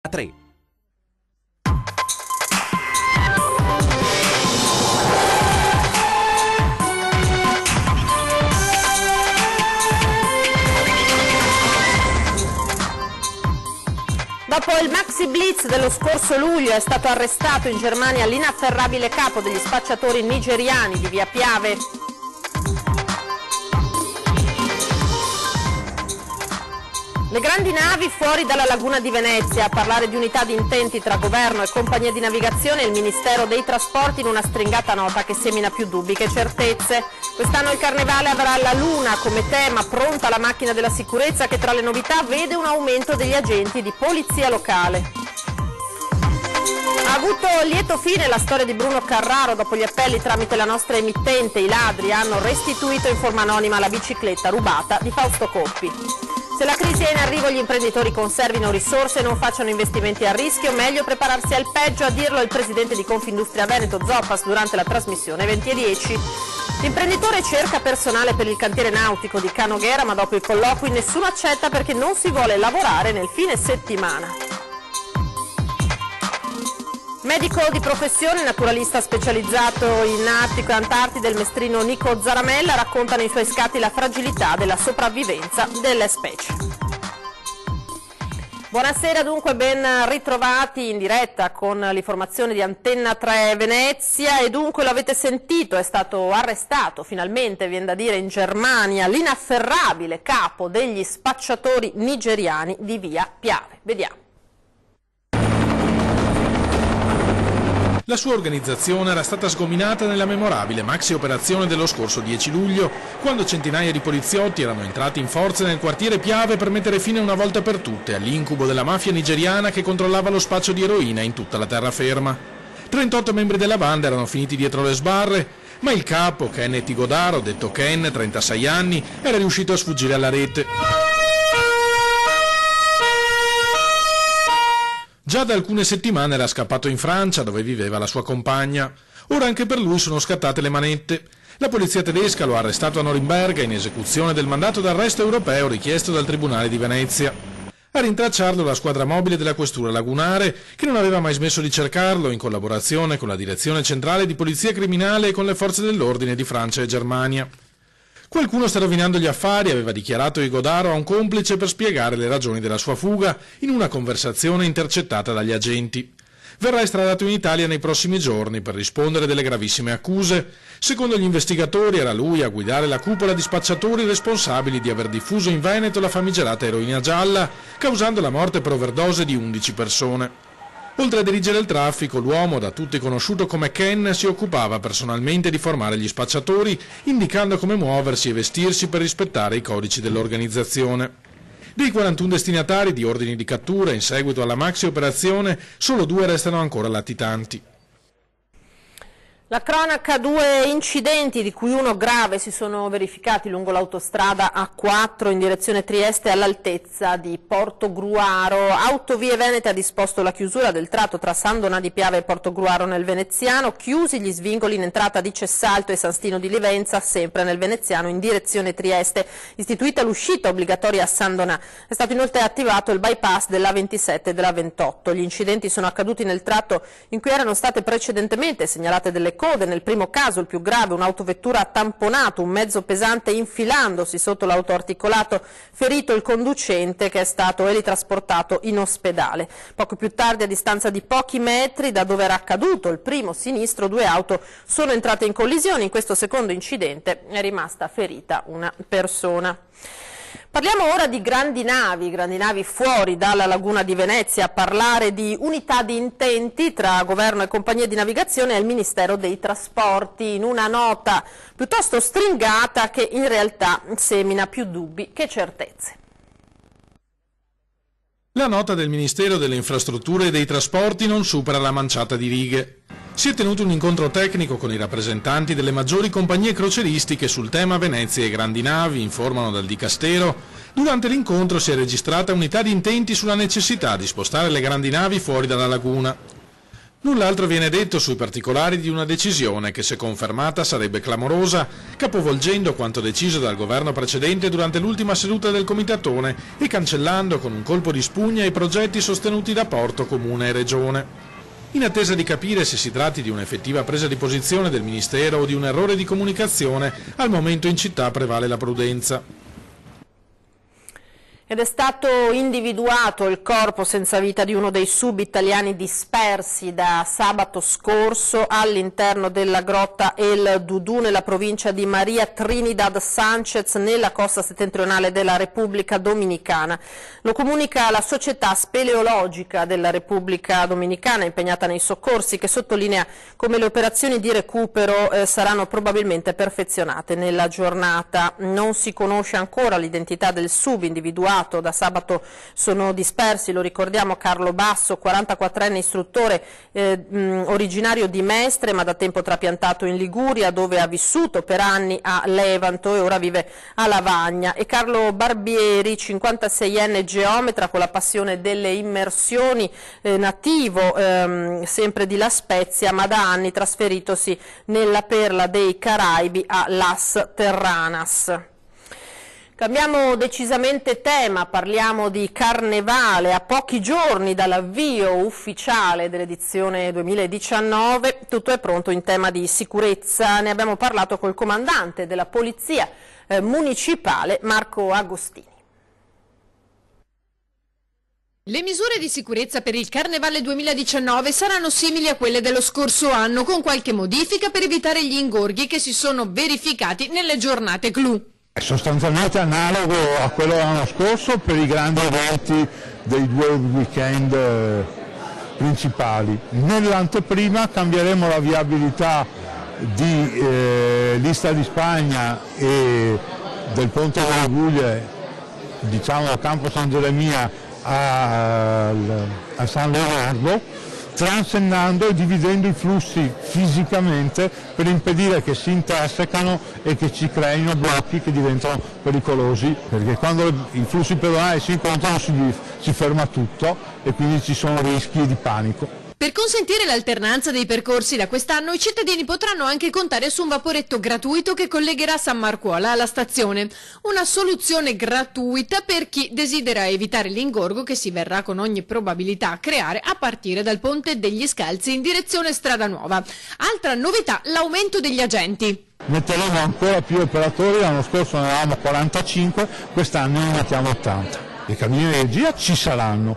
3. Dopo il maxi blitz dello scorso luglio è stato arrestato in Germania l'inafferrabile capo degli spacciatori nigeriani di via Piave. Le grandi navi fuori dalla laguna di Venezia. A parlare di unità di intenti tra governo e compagnia di navigazione il Ministero dei Trasporti in una stringata nota che semina più dubbi che certezze. Quest'anno il Carnevale avrà la luna come tema, pronta la macchina della sicurezza che tra le novità vede un aumento degli agenti di polizia locale. Ha avuto lieto fine la storia di Bruno Carraro. Dopo gli appelli tramite la nostra emittente, i ladri hanno restituito in forma anonima la bicicletta rubata di Fausto Coppi. Se la crisi è in arrivo, gli imprenditori conservino risorse e non facciano investimenti a rischio, meglio prepararsi al peggio, a dirlo il presidente di Confindustria Veneto Zoppas durante la trasmissione 20:10. L'imprenditore cerca personale per il cantiere nautico di Canoghera, ma dopo i colloqui nessuno accetta perché non si vuole lavorare nel fine settimana. Medico di professione, naturalista specializzato in Artico e Antartide, il mestrino Nico Zaramella racconta nei suoi scatti la fragilità della sopravvivenza delle specie. Buonasera dunque, ben ritrovati in diretta con l'informazione di Antenna 3 Venezia e dunque lo avete sentito, è stato arrestato finalmente, viene da dire, in Germania l'inafferrabile capo degli spacciatori nigeriani di via Piave. Vediamo. La sua organizzazione era stata sgominata nella memorabile maxi operazione dello scorso 10 luglio, quando centinaia di poliziotti erano entrati in forze nel quartiere Piave per mettere fine una volta per tutte all'incubo della mafia nigeriana che controllava lo spaccio di eroina in tutta la terraferma. 38 membri della banda erano finiti dietro le sbarre, ma il capo, Kenneth Igodaro, detto Ken, 36 anni, era riuscito a sfuggire alla rete. Già da alcune settimane era scappato in Francia, dove viveva la sua compagna. Ora anche per lui sono scattate le manette. La polizia tedesca lo ha arrestato a Norimberga in esecuzione del mandato d'arresto europeo richiesto dal Tribunale di Venezia. A rintracciarlo la squadra mobile della Questura Lagunare, che non aveva mai smesso di cercarlo, in collaborazione con la Direzione Centrale di Polizia Criminale e con le forze dell'ordine di Francia e Germania. Qualcuno sta rovinando gli affari, aveva dichiarato Igodaro a un complice per spiegare le ragioni della sua fuga in una conversazione intercettata dagli agenti. Verrà estradato in Italia nei prossimi giorni per rispondere delle gravissime accuse. Secondo gli investigatori era lui a guidare la cupola di spacciatori responsabili di aver diffuso in Veneto la famigerata eroina gialla, causando la morte per overdose di 11 persone. Oltre a dirigere il traffico, l'uomo, da tutti conosciuto come Ken, si occupava personalmente di formare gli spacciatori, indicando come muoversi e vestirsi per rispettare i codici dell'organizzazione. Dei 41 destinatari di ordini di cattura in seguito alla maxi operazione, solo 2 restano ancora latitanti. La cronaca, 2 incidenti, di cui uno grave, si sono verificati lungo l'autostrada A4 in direzione Trieste all'altezza di Portogruaro. Autovie Venete ha disposto la chiusura del tratto tra San Donà di Piave e Portogruaro nel Veneziano, chiusi gli svincoli in entrata di Cessalto e San Stino di Livenza, sempre nel Veneziano in direzione Trieste. Istituita l'uscita obbligatoria a San Donà. È stato inoltre attivato il bypass della 27 e della 28. Gli incidenti sono accaduti nel tratto in cui erano state precedentemente segnalate delle code. Nel primo caso, il più grave, un'autovettura ha tamponato un mezzo pesante infilandosi sotto l'autoarticolato, ferito il conducente che è stato elitrasportato in ospedale. Poco più tardi, a distanza di pochi metri da dove era accaduto il primo sinistro, 2 auto sono entrate in collisione. In questo secondo incidente è rimasta ferita una persona. Parliamo ora di grandi navi fuori dalla laguna di Venezia. A parlare di unità di intenti tra governo e compagnie di navigazione è il Ministero dei Trasporti, in una nota piuttosto stringata che in realtà semina più dubbi che certezze. La nota del Ministero delle Infrastrutture e dei Trasporti non supera la manciata di righe. Si è tenuto un incontro tecnico con i rappresentanti delle maggiori compagnie crocieristiche sul tema Venezia e grandi navi, informano dal Dicastero. Durante l'incontro si è registrata unità di intenti sulla necessità di spostare le grandi navi fuori dalla laguna. Null'altro viene detto sui particolari di una decisione che, se confermata, sarebbe clamorosa, capovolgendo quanto deciso dal governo precedente durante l'ultima seduta del Comitatone e cancellando con un colpo di spugna i progetti sostenuti da Porto, Comune e Regione. In attesa di capire se si tratti di un'effettiva presa di posizione del Ministero o di un errore di comunicazione, al momento in città prevale la prudenza. Ed è stato individuato il corpo senza vita di uno dei sub-italiani dispersi da sabato scorso all'interno della grotta El Dudu nella provincia di Maria Trinidad Sanchez nella costa settentrionale della Repubblica Dominicana. Lo comunica la società speleologica della Repubblica Dominicana impegnata nei soccorsi, che sottolinea come le operazioni di recupero saranno probabilmente perfezionate nella giornata. Non si conosce ancora l'identità del sub individuato. Da sabato sono dispersi, lo ricordiamo, Carlo Basso, 44enne istruttore originario di Mestre ma da tempo trapiantato in Liguria, dove ha vissuto per anni a Levanto e ora vive a Lavagna, e Carlo Barbieri, 56enne geometra con la passione delle immersioni, nativo sempre di La Spezia ma da anni trasferitosi nella perla dei Caraibi a Las Terranas. Cambiamo decisamente tema, parliamo di Carnevale. A pochi giorni dall'avvio ufficiale dell'edizione 2019, tutto è pronto in tema di sicurezza. Ne abbiamo parlato col comandante della Polizia Municipale, Marco Agostini. Le misure di sicurezza per il Carnevale 2019 saranno simili a quelle dello scorso anno, con qualche modifica per evitare gli ingorghi che si sono verificati nelle giornate clou. È sostanzialmente analogo a quello dell'anno scorso per i grandi eventi dei 2 weekend principali. Nell'anteprima cambieremo la viabilità di l'Ista di Spagna e del Ponte delle Guglie, diciamo da Campo San Geremia a San Leonardo, transennando e dividendo i flussi fisicamente per impedire che si intersecano e che ci creino blocchi che diventano pericolosi, perché quando i flussi pedonali si incontrano si ferma tutto e quindi ci sono rischi di panico. Per consentire l'alternanza dei percorsi da quest'anno, i cittadini potranno anche contare su un vaporetto gratuito che collegherà San Marcuola alla stazione. Una soluzione gratuita per chi desidera evitare l'ingorgo che si verrà con ogni probabilità a creare a partire dal Ponte degli Scalzi in direzione Strada Nuova. Altra novità, l'aumento degli agenti. Metteremo ancora più operatori, l'anno scorso ne avevamo 45, quest'anno ne mettiamo 80. Le cabine di regia ci saranno,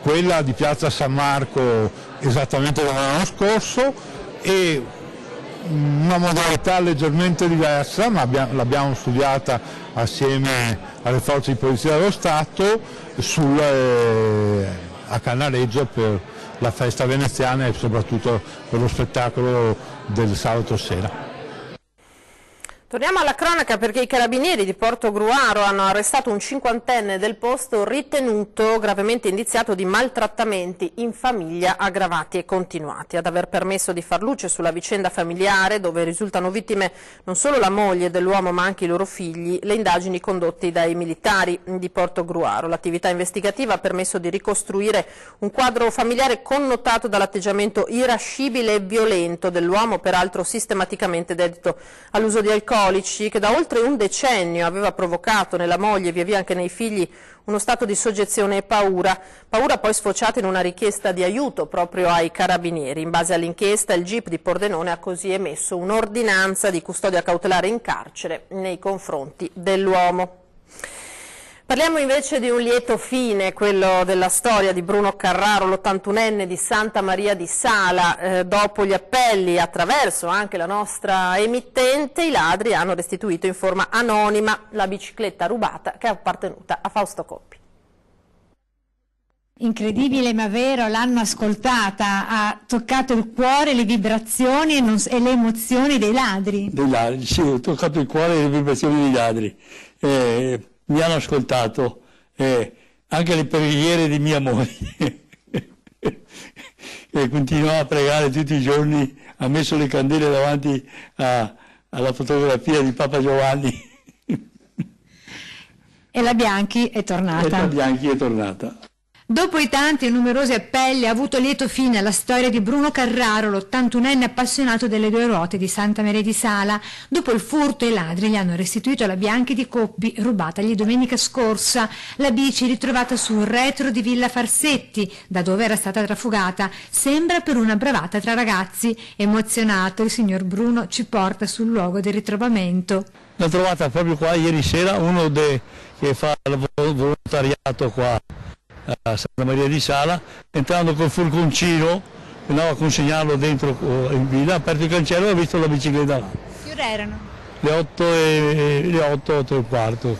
quella di Piazza San Marco esattamente come l'anno scorso e una modalità leggermente diversa, ma l'abbiamo studiata assieme alle forze di polizia dello Stato a Cannareggia per la festa veneziana e soprattutto per lo spettacolo del sabato sera. Torniamo alla cronaca perché i carabinieri di Portogruaro hanno arrestato un 50enne del posto ritenuto gravemente indiziato di maltrattamenti in famiglia aggravati e continuati. Ad aver permesso di far luce sulla vicenda familiare, dove risultano vittime non solo la moglie dell'uomo ma anche i loro figli, le indagini condotte dai militari di Portogruaro. L'attività investigativa ha permesso di ricostruire un quadro familiare connotato dall'atteggiamento irascibile e violento dell'uomo, peraltro sistematicamente dedito all'uso di alcolici, che da oltre un decennio aveva provocato nella moglie e via via anche nei figli uno stato di soggezione e paura poi sfociata in una richiesta di aiuto proprio ai carabinieri. In base all'inchiesta il GIP di Pordenone ha così emesso un'ordinanza di custodia cautelare in carcere nei confronti dell'uomo. Parliamo invece di un lieto fine, quello della storia di Bruno Carraro, l'81enne di Santa Maria di Sala. Dopo gli appelli, attraverso anche la nostra emittente, i ladri hanno restituito in forma anonima la bicicletta rubata che è appartenuta a Fausto Coppi. Incredibile ma vero, l'hanno ascoltata, ha toccato il cuore, le vibrazioni e le emozioni dei ladri. Dei ladri, sì, ho toccato il cuore e le vibrazioni dei ladri. Mi hanno ascoltato, anche le preghiere di mia moglie, e continuava a pregare tutti i giorni, ha messo le candele davanti alla fotografia di Papa Giovanni. E la Bianchi è tornata. E la Bianchi è tornata. Dopo i tanti e numerosi appelli ha avuto lieto fine la storia di Bruno Carraro, l'81enne appassionato delle due ruote di Santa Maria di Sala. Dopo il furto, i ladri gli hanno restituito la Bianchi di Coppi, rubatagli domenica scorsa. La bici ritrovata sul retro di Villa Farsetti, da dove era stata trafugata. Sembra per una bravata tra ragazzi. Emozionato, il signor Bruno ci porta sul luogo del ritrovamento. L'ho trovata proprio qua ieri sera, uno che fa il volontariato qua a Santa Maria di Sala, entrando col furgoncino, andava a consegnarlo dentro in villa, ha aperto il cancello e ho visto la bicicletta là. Che ore erano? Le 8 e un quarto,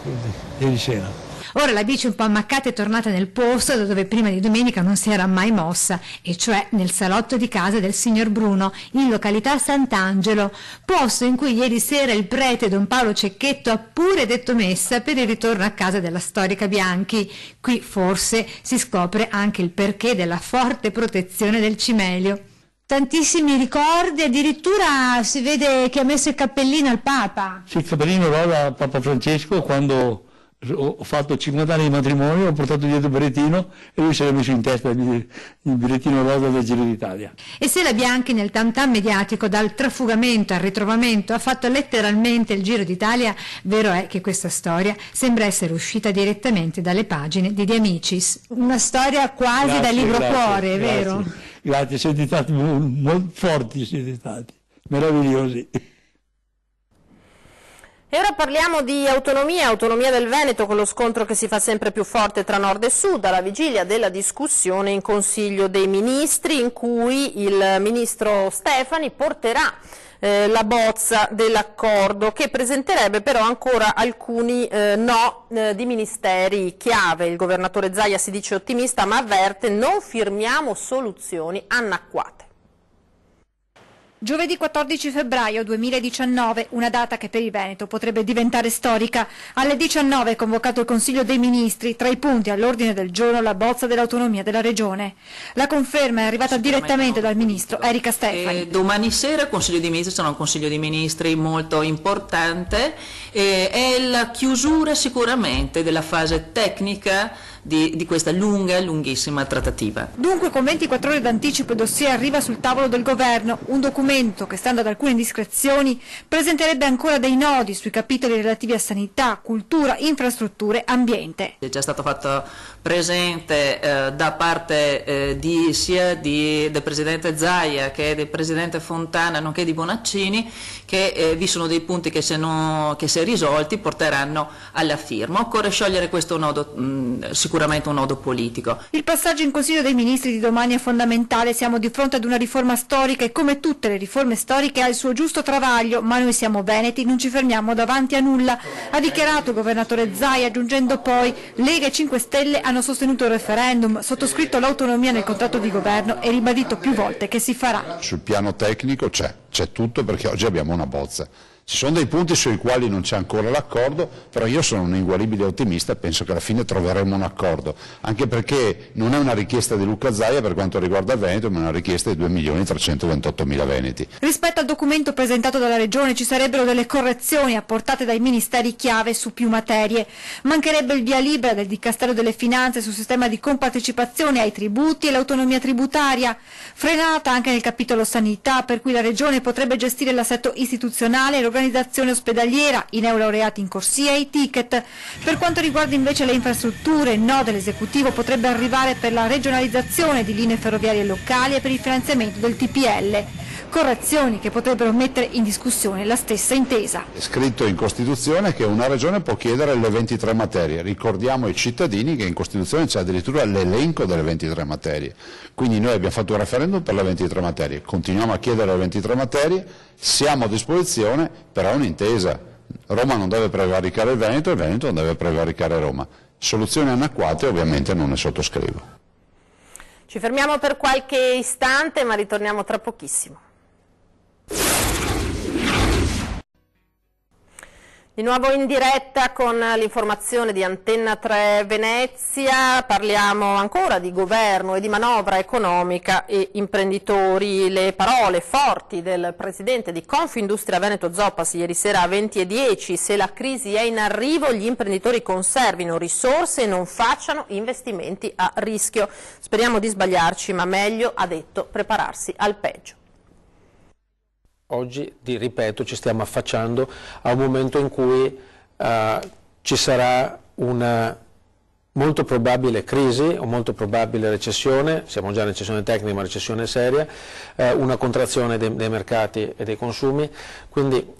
ieri sera. Ora la bici un po' ammaccata è tornata nel posto da dove prima di domenica non si era mai mossa, e cioè nel salotto di casa del signor Bruno, in località Sant'Angelo, posto in cui ieri sera il prete Don Paolo Cecchetto ha pure detto messa per il ritorno a casa della storica Bianchi. Qui forse si scopre anche il perché della forte protezione del cimelio. Tantissimi ricordi, addirittura si vede che ha messo il cappellino al Papa. Sì, il cappellino rosa al Papa Francesco, quando ho fatto 50 anni di matrimonio, ho portato dietro il berrettino e lui si era messo in testa il berrettino rosa del Giro d'Italia. E se la Bianchi nel tam tam mediatico dal trafugamento al ritrovamento ha fatto letteralmente il Giro d'Italia, vero è che questa storia sembra essere uscita direttamente dalle pagine di The Amicis. Una storia quasi da libro cuore, vero? Grazie, siete stati molto forti, siete stati meravigliosi. E ora parliamo di autonomia del Veneto, con lo scontro che si fa sempre più forte tra nord e sud, alla vigilia della discussione in Consiglio dei Ministri, in cui il ministro Stefani porterà la bozza dell'accordo, che presenterebbe però ancora alcuni di ministeri chiave. Il governatore Zaia si dice ottimista, ma avverte: non firmiamo soluzioni annacquate. Giovedì 14 febbraio 2019, una data che per il Veneto potrebbe diventare storica. Alle 19 è convocato il Consiglio dei Ministri, tra i punti all'ordine del giorno la bozza dell'autonomia della Regione. La conferma è arrivata direttamente dal Ministro Erika Stefani. Domani sera il Consiglio dei Ministri sarà un Consiglio dei Ministri molto importante, è la chiusura sicuramente della fase tecnica di questa lunghissima trattativa. Dunque con 24 ore d'anticipo il dossier arriva sul tavolo del governo, un documento che, stando ad alcune indiscrezioni, presenterebbe ancora dei nodi sui capitoli relativi a sanità, cultura, infrastrutture, ambiente. È già stato fatto presente da parte sia del Presidente Zaia che del Presidente Fontana, nonché di Bonaccini, che vi sono dei punti che se risolti porteranno alla firma. Occorre sciogliere questo nodo, sicuramente un nodo politico. Il passaggio in Consiglio dei Ministri di domani è fondamentale, siamo di fronte ad una riforma storica e come tutte le riforme storiche ha il suo giusto travaglio, ma noi siamo veneti, non ci fermiamo davanti a nulla, ha dichiarato il governatore Zaia, aggiungendo poi: Lega e 5 Stelle hanno sostenuto il referendum, sottoscritto l'autonomia nel contratto di governo e ribadito più volte che si farà. Sul piano tecnico c'è tutto, perché oggi abbiamo una bozza. Ci sono dei punti sui quali non c'è ancora l'accordo, però io sono un inguaribile ottimista e penso che alla fine troveremo un accordo, anche perché non è una richiesta di Luca Zaia per quanto riguarda il Veneto, ma è una richiesta di 2.328.000 veneti. Rispetto al documento presentato dalla Regione ci sarebbero delle correzioni apportate dai ministeri chiave su più materie. Mancherebbe il via libera del Dicastero delle Finanze sul sistema di compartecipazione ai tributi e l'autonomia tributaria, frenata anche nel capitolo sanità, per cui la Regione potrebbe gestire l'assetto istituzionale e l'organizzazione ospedaliera, i neolaureati in corsia e i ticket. Per quanto riguarda invece le infrastrutture, il no dell'esecutivo potrebbe arrivare per la regionalizzazione di linee ferroviarie locali e per il finanziamento del TPL. Correzioni che potrebbero mettere in discussione la stessa intesa. È scritto in Costituzione che una regione può chiedere le 23 materie. Ricordiamo ai cittadini che in Costituzione c'è addirittura l'elenco delle 23 materie. Quindi noi abbiamo fatto un referendum per le 23 materie, continuiamo a chiedere le 23 materie, siamo a disposizione, però è un'intesa. Roma non deve prevaricare il Veneto non deve prevaricare Roma. Soluzioni annacquate ovviamente non ne sottoscrivo. Ci fermiamo per qualche istante, ma ritorniamo tra pochissimo. Di nuovo in diretta con l'informazione di Antenna 3 Venezia, parliamo ancora di governo e di manovra economica e imprenditori. Le parole forti del presidente di Confindustria Veneto Zoppas ieri sera a 20:10, se la crisi è in arrivo gli imprenditori conservino risorse e non facciano investimenti a rischio. Speriamo di sbagliarci, ma meglio, ha detto, prepararsi al peggio. Oggi, ripeto, ci stiamo affacciando a un momento in cui ci sarà una molto probabile crisi o molto probabile recessione, siamo già in recessione tecnica ma recessione seria, una contrazione dei mercati e dei consumi, quindi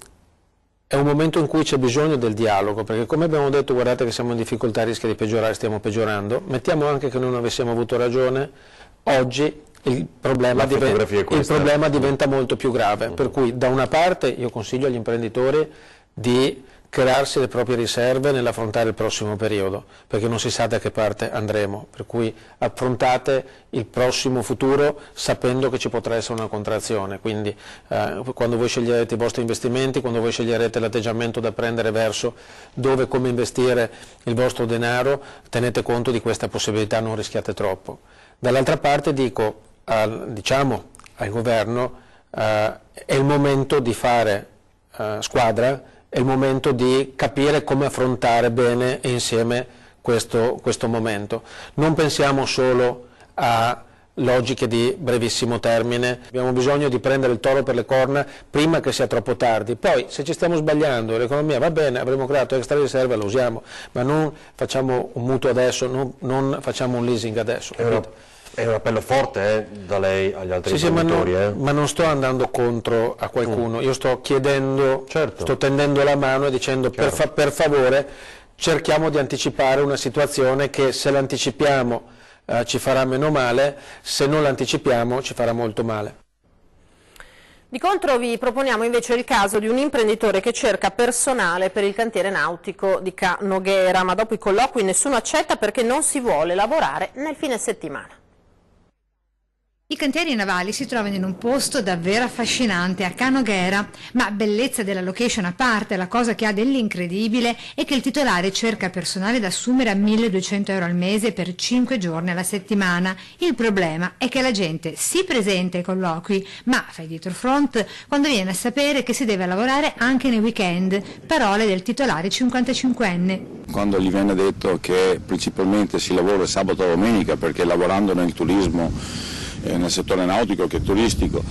è un momento in cui c'è bisogno del dialogo, perché come abbiamo detto, guardate che siamo in difficoltà, rischia di peggiorare, stiamo peggiorando, mettiamo anche che non avessimo avuto ragione, oggi il problema diventa molto più grave, per cui da una parte io consiglio agli imprenditori di crearsi le proprie riserve nell'affrontare il prossimo periodo, perché non si sa da che parte andremo, per cui affrontate il prossimo futuro sapendo che ci potrà essere una contrazione, quindi quando voi sceglierete i vostri investimenti, quando voi sceglierete l'atteggiamento da prendere verso dove e come investire il vostro denaro, tenete conto di questa possibilità, non rischiate troppo. Dall'altra parte dico, diciamo al governo, è il momento di fare squadra, è il momento di capire come affrontare bene e insieme questo momento. Non pensiamo solo a logiche di brevissimo termine, abbiamo bisogno di prendere il toro per le corna prima che sia troppo tardi, poi se ci stiamo sbagliando e l'economia va bene, avremo creato extra riserve, lo usiamo, ma non facciamo un mutuo adesso, non facciamo un leasing adesso. È un appello forte da lei agli altri imprenditori. Ma non sto andando contro a qualcuno, io sto chiedendo, sto tendendo la mano e dicendo per favore cerchiamo di anticipare una situazione che se l'anticipiamo ci farà meno male, se non l'anticipiamo ci farà molto male. Di contro vi proponiamo invece il caso di un imprenditore che cerca personale per il cantiere nautico di Ca' Noghera, ma dopo i colloqui nessuno accetta perché non si vuole lavorare nel fine settimana. I cantieri navali si trovano in un posto davvero affascinante a Ca' Noghera, ma bellezza della location a parte, la cosa che ha dell'incredibile è che il titolare cerca personale da assumere a 1.200 euro al mese per 5 giorni alla settimana. Il problema è che la gente si presenta ai colloqui, ma fa dietro front quando viene a sapere che si deve lavorare anche nei weekend. Parole del titolare 55enne. Quando gli viene detto che principalmente si lavora sabato e domenica, perché lavorando nel turismo, nel settore nautico che turistico,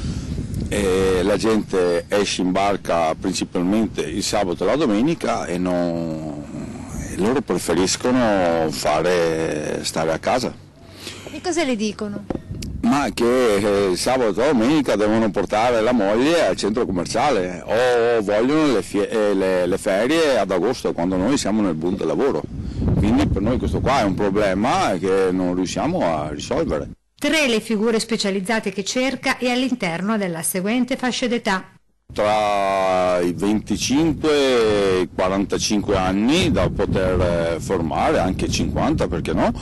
la gente esce in barca principalmente il sabato e la domenica e loro preferiscono stare a casa. E cosa le dicono? Ma che il sabato e la domenica devono portare la moglie al centro commerciale o vogliono le ferie ad agosto, quando noi siamo nel boom del lavoro. Quindi per noi questo qua è un problema che non riusciamo a risolvere. 3 le figure specializzate che cerca e all'interno della seguente fascia d'età. Tra i 25 e i 45 anni da poter formare, anche 50 perché no,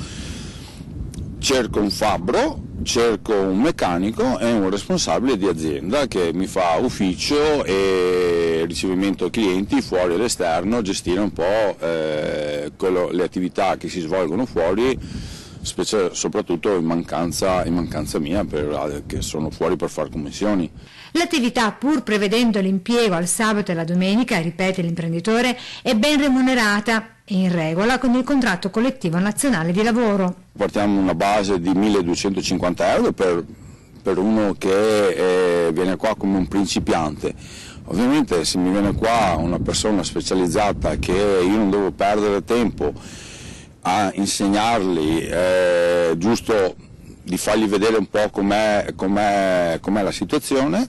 cerco un fabbro, cerco un meccanico e un responsabile di azienda che mi fa ufficio e ricevimento clienti fuori all'esterno, gestire un po' le attività che si svolgono fuori, soprattutto in mancanza mia, che sono fuori per fare commissioni. L'attività, pur prevedendo l'impiego al sabato e la domenica, ripete l'imprenditore, è ben remunerata e in regola con il contratto collettivo nazionale di lavoro. Partiamo una base di 1.250 euro per uno che viene qua come un principiante. Ovviamente se mi viene qua una persona specializzata che io non devo perdere tempo a insegnarli, giusto di fargli vedere un po' com'è la situazione,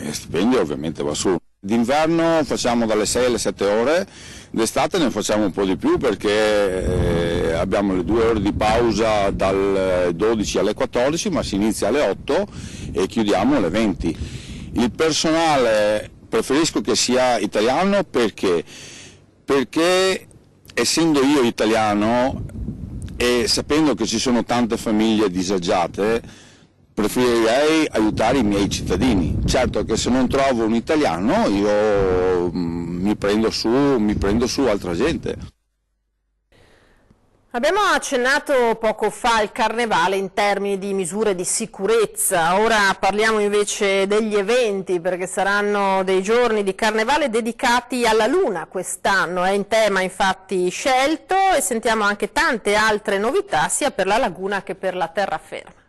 il stipendio ovviamente va su. D'inverno facciamo dalle 6 alle 7 ore, d'estate ne facciamo un po' di più perché abbiamo le 2 ore di pausa dalle 12 alle 14, ma si inizia alle 8 e chiudiamo alle 20. Il personale preferisco che sia italiano perché essendo io italiano e sapendo che ci sono tante famiglie disagiate, preferirei aiutare i miei cittadini. Certo che se non trovo un italiano io mi prendo su altra gente. Abbiamo accennato poco fa al carnevale in termini di misure di sicurezza, ora parliamo invece degli eventi, perché saranno dei giorni di carnevale dedicati alla Luna quest'anno, è in tema infatti scelto, e sentiamo anche tante altre novità sia per la laguna che per la terraferma.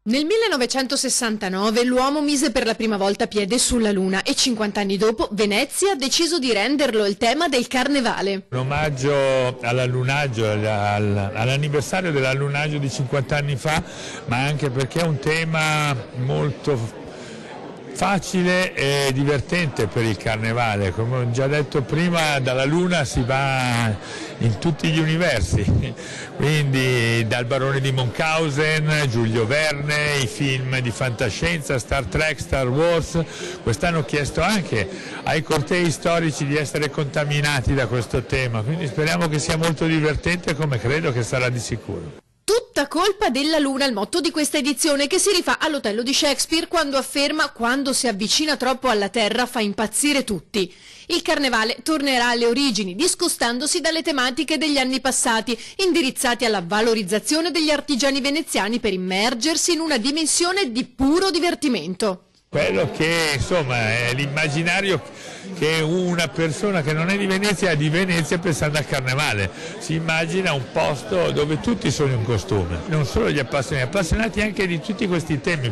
Nel 1969 l'uomo mise per la prima volta piede sulla Luna e 50 anni dopo Venezia ha deciso di renderlo il tema del carnevale. Un omaggio all'allunaggio, all'anniversario dell'allunaggio di 50 anni fa, ma anche perché è un tema molto facile e divertente per il carnevale. Come ho già detto prima, dalla Luna si va in tutti gli universi, quindi dal Barone di Munchausen, Giulio Verne, i film di fantascienza, Star Trek, Star Wars. Quest'anno ho chiesto anche ai cortei storici di essere contaminati da questo tema, quindi speriamo che sia molto divertente, come credo che sarà di sicuro. Tutta colpa della Luna, il motto di questa edizione, che si rifà all'Otello di Shakespeare quando afferma: quando si avvicina troppo alla Terra fa impazzire tutti. Il carnevale tornerà alle origini, discostandosi dalle tematiche degli anni passati, indirizzati alla valorizzazione degli artigiani veneziani per immergersi in una dimensione di puro divertimento. Quello che insomma è l'immaginario che una persona che non è di Venezia ha di Venezia pensando al carnevale. Si immagina un posto dove tutti sono in costume, non solo gli appassionati anche di tutti questi temi.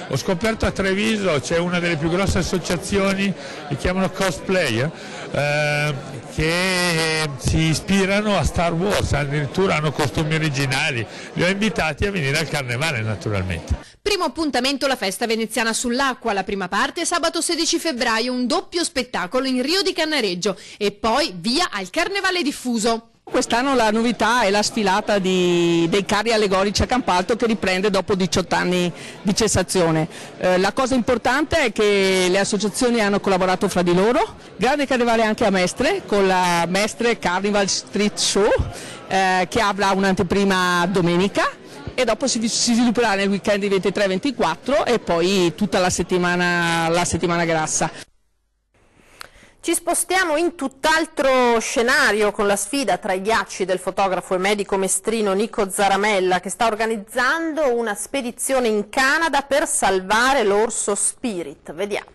Ho scoperto a Treviso c'è una delle più grosse associazioni, li chiamano cosplayer, che si ispirano a Star Wars, addirittura hanno costumi originali. Li ho invitati a venire al carnevale naturalmente. Primo appuntamento la festa veneziana sull'acqua, la prima parte sabato 16 febbraio, un doppio spettacolo in Rio di Cannareggio e poi via al carnevale diffuso. Quest'anno la novità è la sfilata dei carri allegorici a Campalto, che riprende dopo 18 anni di cessazione. La cosa importante è che le associazioni hanno collaborato fra di loro, grande carnevale anche a Mestre con la Mestre Carnival Street Show che avrà un'anteprima domenica e dopo si svilupperà nel weekend di 23-24 e poi tutta la settimana grassa. Ci spostiamo in tutt'altro scenario con la sfida tra i ghiacci del fotografo e medico mestrino Nico Zaramella, che sta organizzando una spedizione in Canada per salvare l'orso Spirit. Vediamo.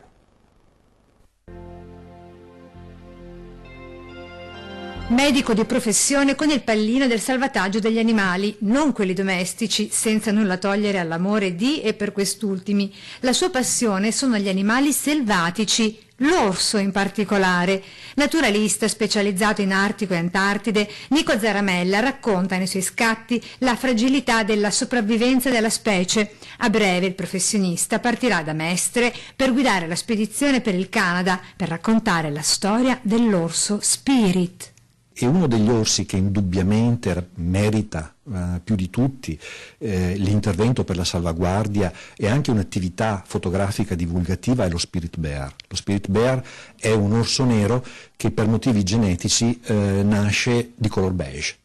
Medico di professione con il pallino del salvataggio degli animali, non quelli domestici, senza nulla togliere all'amore di e per quest'ultimi. La sua passione sono gli animali selvatici, l'orso in particolare. Naturalista specializzato in Artico e Antartide, Nico Zaramella racconta nei suoi scatti la fragilità della sopravvivenza della specie. A breve il professionista partirà da Mestre per guidare la spedizione per il Canada, per raccontare la storia dell'orso Spirit. È uno degli orsi che indubbiamente merita più di tutti l'intervento per la salvaguardia e anche un'attività fotografica divulgativa è lo Spirit Bear. Lo Spirit Bear è un orso nero che per motivi genetici nasce di color beige.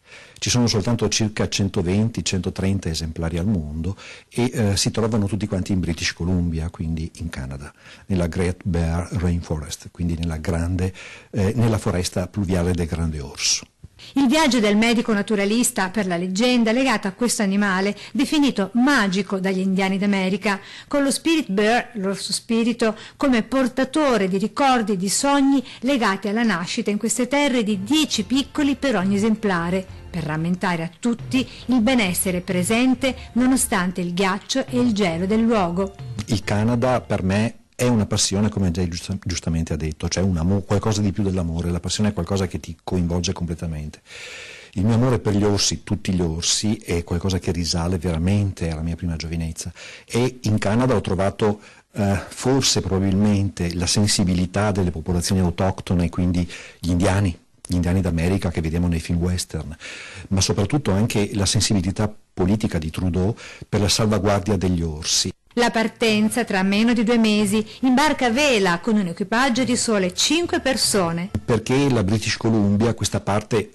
Ci sono soltanto circa 120-130 esemplari al mondo e si trovano tutti quanti in British Columbia, quindi in Canada, nella Great Bear Rainforest, quindi nella foresta pluviale del grande orso. Il viaggio del medico naturalista per la leggenda legata a questo animale, definito magico dagli indiani d'America, con lo Spirit Bear, l'orso spirito, come portatore di ricordi e di sogni legati alla nascita in queste terre di 10 piccoli per ogni esemplare, per rammentare a tutti il benessere presente nonostante il ghiaccio e il gelo del luogo. Il Canada per me è una passione, come già giustamente ha detto, cioè qualcosa di più dell'amore. La passione è qualcosa che ti coinvolge completamente. Il mio amore per gli orsi, tutti gli orsi, è qualcosa che risale veramente alla mia prima giovinezza e in Canada ho trovato forse probabilmente la sensibilità delle popolazioni autoctone, quindi gli indiani d'America che vediamo nei film western, ma soprattutto anche la sensibilità politica di Trudeau per la salvaguardia degli orsi. La partenza tra meno di 2 mesi, in barca a vela con un equipaggio di sole 5 persone. Perché la British Columbia, questa parte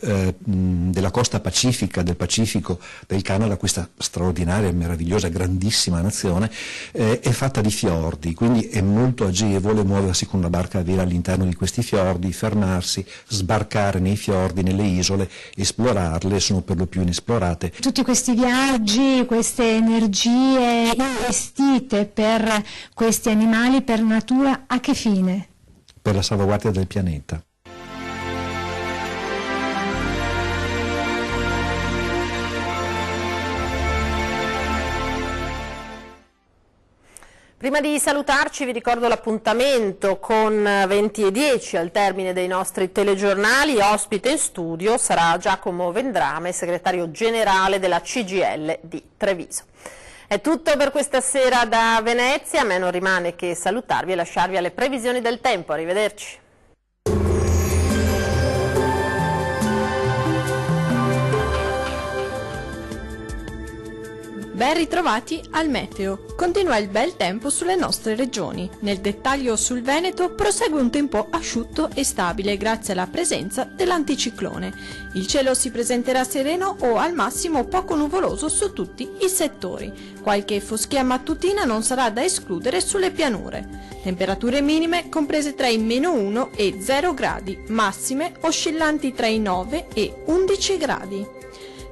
della costa pacifica, del Pacifico, del Canada, questa straordinaria, meravigliosa, grandissima nazione, è fatta di fiordi, quindi è molto agevole muoversi con una barca a vela all'interno di questi fiordi, fermarsi, sbarcare nei fiordi, nelle isole, esplorarle, sono per lo più inesplorate. Tutti questi viaggi, queste energie investite per questi animali, per natura, a che fine? Per la salvaguardia del pianeta. Prima di salutarci vi ricordo l'appuntamento con 20:10 al termine dei nostri telegiornali. Ospite in studio sarà Giacomo Vendrame, segretario generale della CGIL di Treviso. È tutto per questa sera da Venezia, a me non rimane che salutarvi e lasciarvi alle previsioni del tempo. Arrivederci. Ben ritrovati al meteo. Continua il bel tempo sulle nostre regioni. Nel dettaglio sul Veneto prosegue un tempo asciutto e stabile grazie alla presenza dell'anticiclone. Il cielo si presenterà sereno o al massimo poco nuvoloso su tutti i settori. Qualche foschia mattutina non sarà da escludere sulle pianure. Temperature minime comprese tra i -1 e 0 gradi, massime oscillanti tra i 9 e 11 gradi.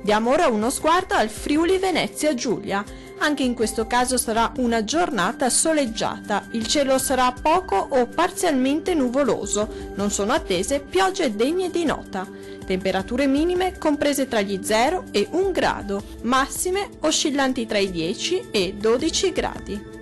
Diamo ora uno sguardo al Friuli Venezia Giulia. Anche in questo caso sarà una giornata soleggiata. Il cielo sarà poco o parzialmente nuvoloso. Non sono attese piogge degne di nota. Temperature minime comprese tra gli 0 e 1 grado, massime oscillanti tra i 10 e 12 gradi.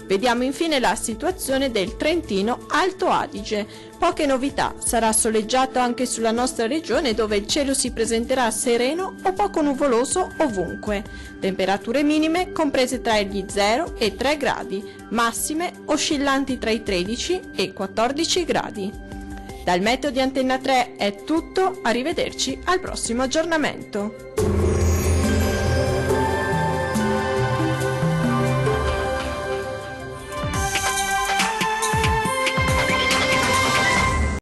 Vediamo infine la situazione del Trentino Alto Adige. Poche novità, sarà soleggiato anche sulla nostra regione dove il cielo si presenterà sereno o poco nuvoloso ovunque. Temperature minime comprese tra gli 0 e 3 gradi, massime oscillanti tra i 13 e 14 gradi. Dal meteo di Antenna 3 è tutto, arrivederci al prossimo aggiornamento.